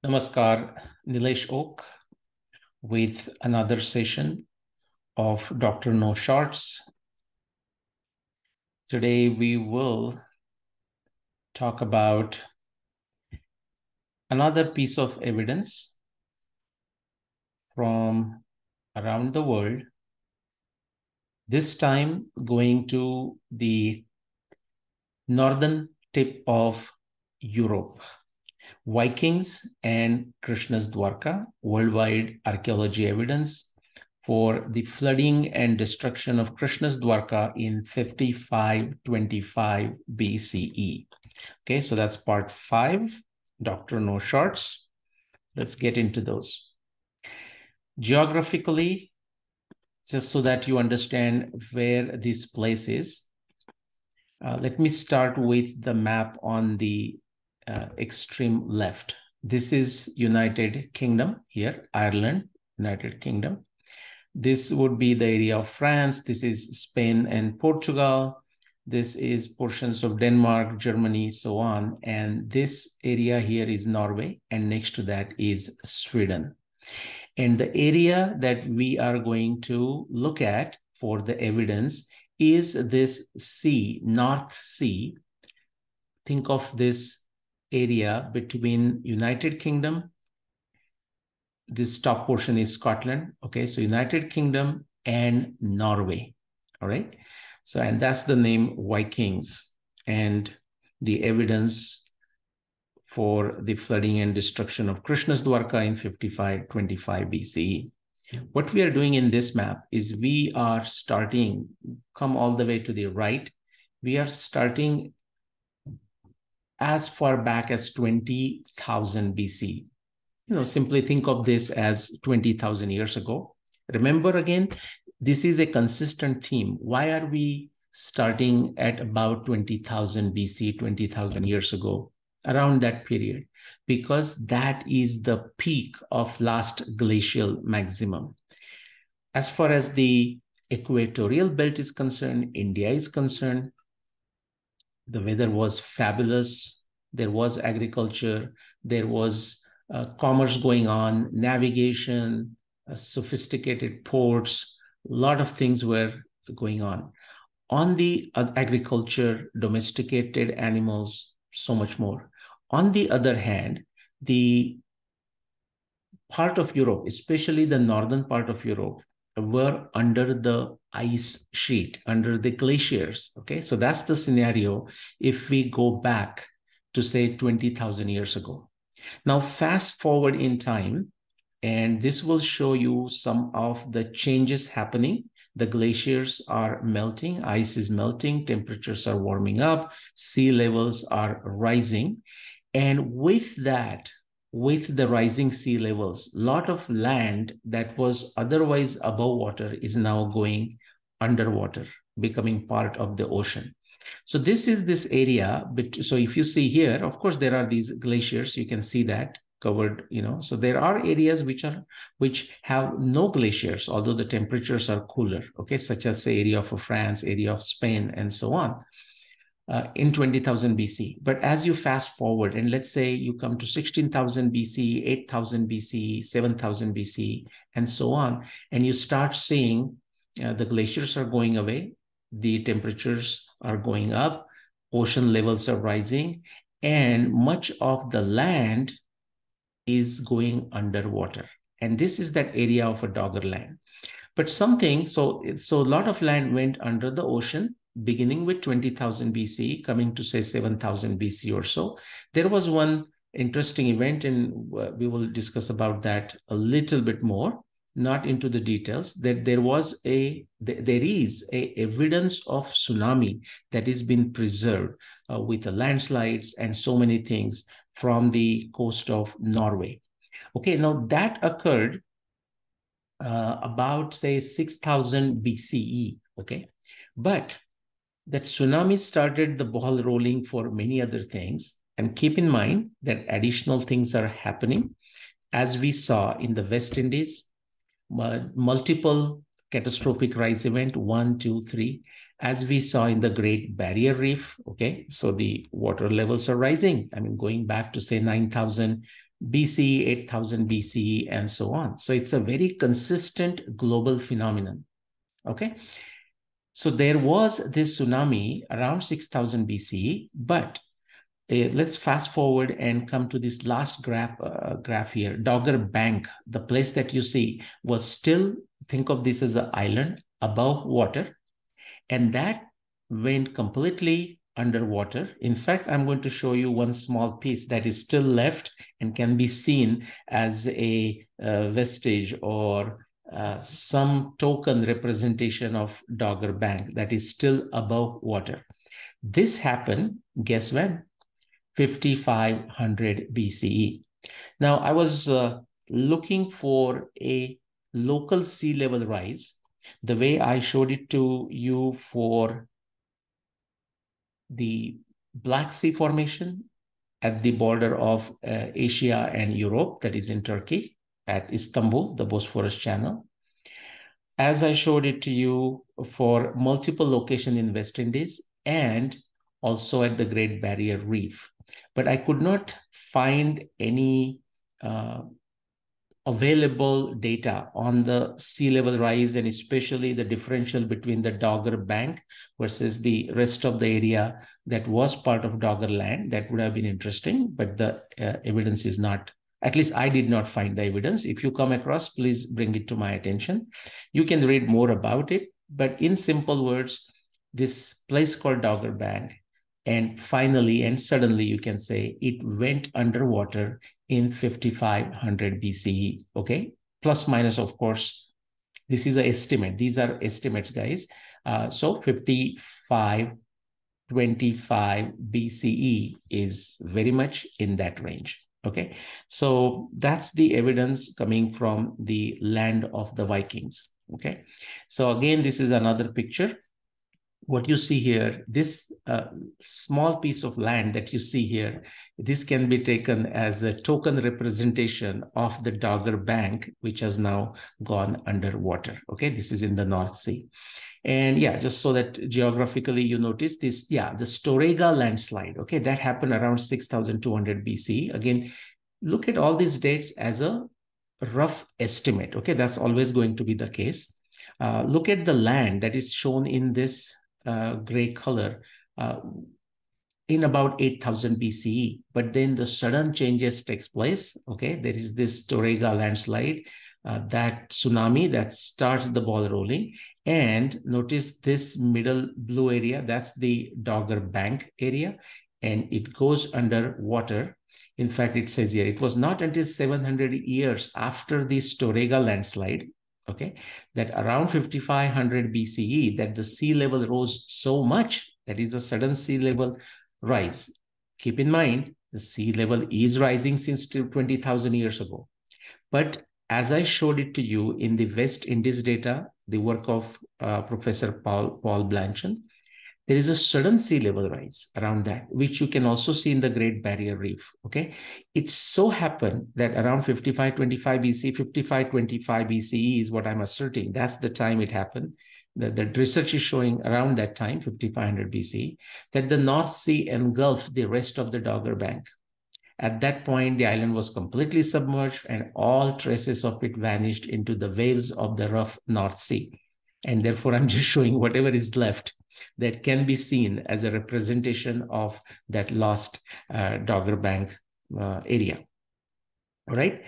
Namaskar, Nilesh Oak with another session of Dr. No Shorts. Today we will talk about another piece of evidence from around the world, this time going to the northern tip of Europe. Vikings and Krishna's Dwarka, worldwide archaeology evidence for the flooding and destruction of Krishna's Dwarka in 5525 BCE. Okay, so that's part 5, Dr. No Shorts. Let's get into those. Geographically, just so that you understand where this place is, let me start with the map on the extreme left. This is United Kingdom here, Ireland, United Kingdom. This would be the area of France. This is Spain and Portugal. This is portions of Denmark, Germany, so on. And this area here is Norway. And next to that is Sweden. And the area that we are going to look at for the evidence is this sea, North Sea. Think of this area between United Kingdom. This top portion is Scotland. Okay, so United Kingdom and Norway. All right. So, and that's the name Vikings and the evidence for the flooding and destruction of Krishna's Dwarka in 5525 BCE. What we are doing in this map is we are starting, come all the way to the right. We are starting as far back as 20,000 BC. Simply think of this as 20,000 years ago. Remember again, this is a consistent theme. Why are we starting at about 20,000 BC, 20,000 years ago, around that period? Because that is the peak of last glacial maximum. As far as the equatorial belt is concerned, India is concerned, the weather was fabulous. There was agriculture. There was commerce going on, navigation, sophisticated ports. A lot of things were going on. On the agriculture, domesticated animals, so much more. On the other hand, the part of Europe, especially the northern part of Europe, were under the ice sheet, under the glaciers. Okay, so that's the scenario if we go back to say 20,000 years ago. Now, fast forward in time, and this will show you some of the changes happening. The glaciers are melting, ice is melting, temperatures are warming up, sea levels are rising. And with that, with the rising sea levels, a lot of land that was otherwise above water is now going underwater, becoming part of the ocean. So this is this area. So if you see here, of course, there are these glaciers. You can see that covered, So there are areas which have no glaciers, although the temperatures are cooler, okay, such as the area of France, area of Spain, and so on. In 20,000 BC. But as you fast forward, and let's say you come to 16,000 BC, 8,000 BC, 7,000 BC, and so on, and you start seeing the glaciers are going away, the temperatures are going up, ocean levels are rising, and much of the land is going underwater. And this is that area of a Doggerland. But so a lot of land went under the ocean, beginning with 20,000 BC, coming to say 7,000 BC or so. There was one interesting event, and we will discuss about that a little bit more, not into the details, that there is a evidence of tsunami that has been preserved with the landslides and so many things from the coast of Norway. Okay, now that occurred about, say, 6,000 BCE, okay? But that tsunami started the ball rolling for many other things. And keep in mind that additional things are happening. As we saw in the West Indies, multiple catastrophic rise event, 1, 2, 3. As we saw in the Great Barrier Reef, okay? So the water levels are rising. I mean, going back to say 9,000 BCE, 8000 BCE, and so on. So it's a very consistent global phenomenon. Okay. So there was this tsunami around 6000 BCE, but let's fast forward and come to this last graph here. Dogger Bank, the place that you see, was still, think of this as an island above water, and that went completely underwater. In fact, I'm going to show you one small piece that is still left and can be seen as a vestige or some token representation of Dogger Bank that is still above water. This happened, guess when? 5500 BCE. Now, I was looking for a local sea level rise, the way I showed it to you for the Black Sea Formation at the border of Asia and Europe, that is in Turkey, at Istanbul, the Bosphorus Channel. As I showed it to you for multiple locations in West Indies and also at the Great Barrier Reef. But I could not find any available data on the sea level rise, and especially the differential between the Dogger Bank versus the rest of the area that was part of Dogger land. That would have been interesting, but the evidence is not, at least I did not find the evidence. If you come across, please bring it to my attention. You can read more about it, but in simple words, this place called Dogger Bank, and finally and suddenly you can say it went underwater in 5500 BCE, okay? Plus minus, of course, this is an estimate. These are estimates, guys. So 5525 BCE is very much in that range, okay? So that's the evidence coming from the land of the Vikings, okay? So again, this is another picture. What you see here, this small piece of land that you see here, this can be taken as a token representation of the Dogger Bank, which has now gone underwater. Okay, this is in the North Sea. And yeah, just so that geographically you notice this, yeah, the Storega landslide, okay, that happened around 6200 BC. Again, look at all these dates as a rough estimate, okay, that's always going to be the case. Look at the land that is shown in this gray color in about 8000 BCE, but then the sudden changes takes place. Okay, there is this Torrega landslide, that tsunami that starts the ball rolling, and notice this middle blue area, that's the Dogger Bank area, and it goes underwater. In fact, it says here, it was not until 700 years after the Storega landslide, okay, that around 5500 BCE, that the sea level rose so much, that is a sudden sea level rise. Keep in mind, the sea level is rising since 20,000 years ago. But as I showed it to you in the West Indies data, the work of Professor Paul Blanchard, there is a sudden sea level rise around that, which you can also see in the Great Barrier Reef, okay? It so happened that around 5525 BC, 5525 BCE is what I'm asserting. That's the time it happened. The research is showing around that time, 5500 BC, that the North Sea engulfed the rest of the Dogger Bank. At that point, the island was completely submerged and all traces of it vanished into the waves of the rough North Sea. And therefore, I'm just showing whatever is left that can be seen as a representation of that lost Dogger Bank area. All right.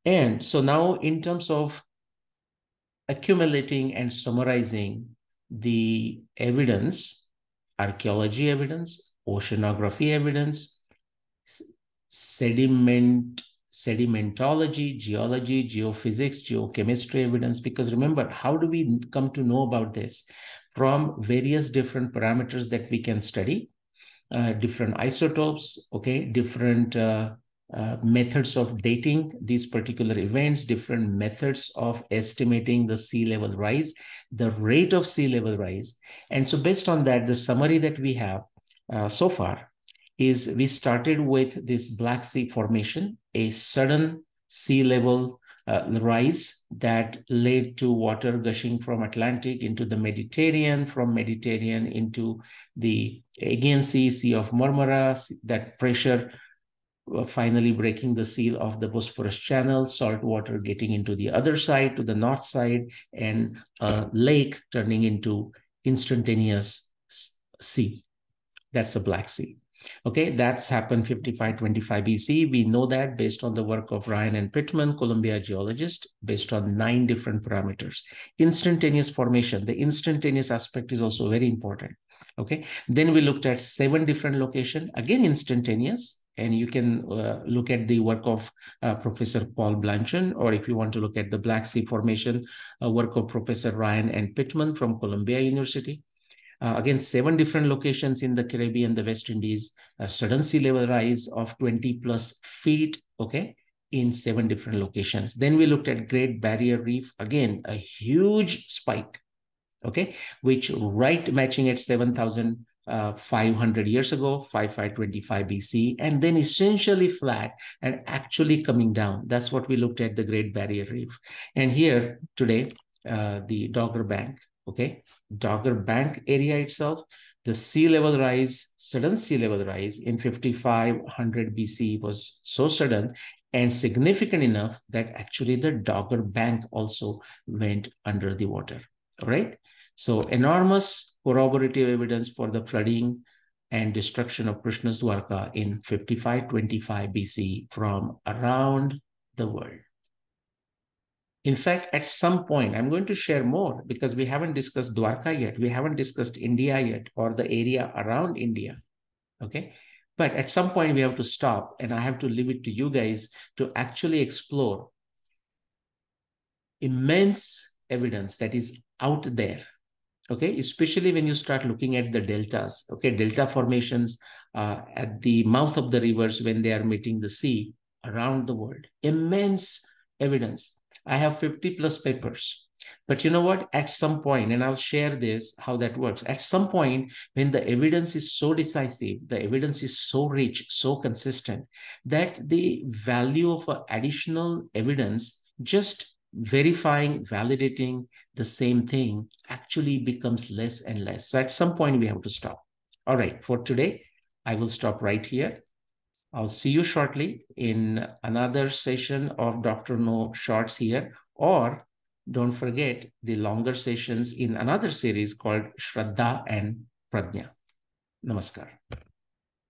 And so now in terms of accumulating and summarizing the evidence, archaeology evidence, oceanography evidence, sedimentology, geology, geophysics, geochemistry evidence, because remember, how do we come to know about this? From various different parameters that we can study, different isotopes, okay, different methods of dating these particular events, different methods of estimating the sea level rise, the rate of sea level rise. And so based on that, the summary that we have so far is we started with this Black Sea Formation, a sudden sea level rise that led to water gushing from Atlantic into the Mediterranean, from Mediterranean into the Aegean Sea, Sea of Marmara. That pressure finally breaking the seal of the Bosphorus Channel, salt water getting into the other side, to the north side, and a lake turning into instantaneous sea. That's the Black Sea. Okay, that's happened 5525 BC. We know that based on the work of Ryan and Pittman, Columbia geologist, based on 9 different parameters. Instantaneous formation, the instantaneous aspect is also very important. Okay, then we looked at 7 different locations, again instantaneous, and you can look at the work of Professor Paul Blanchard, or if you want to look at the Black Sea formation, work of Professor Ryan and Pittman from Columbia University. Again, 7 different locations in the Caribbean, the West Indies, a sudden sea level rise of 20 plus feet, okay, in 7 different locations. Then we looked at Great Barrier Reef, again, a huge spike, okay, which right matching at 7,500 years ago, 5525 BC, and then essentially flat and actually coming down. That's what we looked at, the Great Barrier Reef. And here today, the Dogger Bank, okay, Dogger Bank area itself, the sea level rise, sudden sea level rise in 5500 BC was so sudden and significant enough that actually the Dogger Bank also went under the water. All right. So enormous corroborative evidence for the flooding and destruction of Krishna's Dwarka in 5525 BC from around the world. In fact, at some point, I'm going to share more because we haven't discussed Dwarka yet. We haven't discussed India yet, or the area around India. Okay. But at some point, we have to stop, and I have to leave it to you guys to actually explore immense evidence that is out there. Okay, especially when you start looking at the deltas, okay, delta formations at the mouth of the rivers when they are meeting the sea around the world. Immense evidence. I have 50 plus papers. But you know what? At some point, and I'll share this, how that works. At some point, when the evidence is so decisive, the evidence is so rich, so consistent, that the value of additional evidence, just verifying, validating the same thing, actually becomes less and less. So at some point, we have to stop. All right, for today, I will stop right here. I'll see you shortly in another session of Dr. No Shorts here, or don't forget the longer sessions in another series called Shraddha and Prajna. Namaskar.